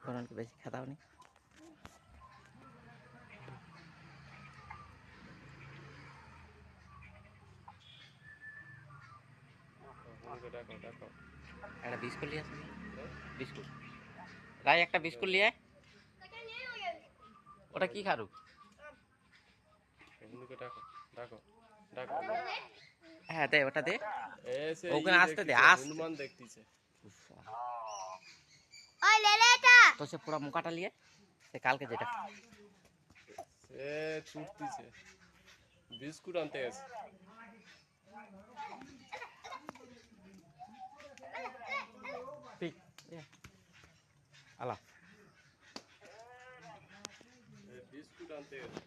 কোরআনকে বেশি খাতাওনি। একটা বিস্কুট নিয়ে আসো, বিস্কুট রাই, একটা বিস্কুট নিয়ে আয়। ওটা কি খারু? হ্যাঁ দে, ওটা দে, ওখানে আসতে দে, হনুমান দেখতেছে। তো সে পুরো মুখাটা নিয়ে সে কালকে যেটা সে ছুটতিছে, বিস্কুট আনতে গেছে। আলা বিস্কুট আনতে গেছে।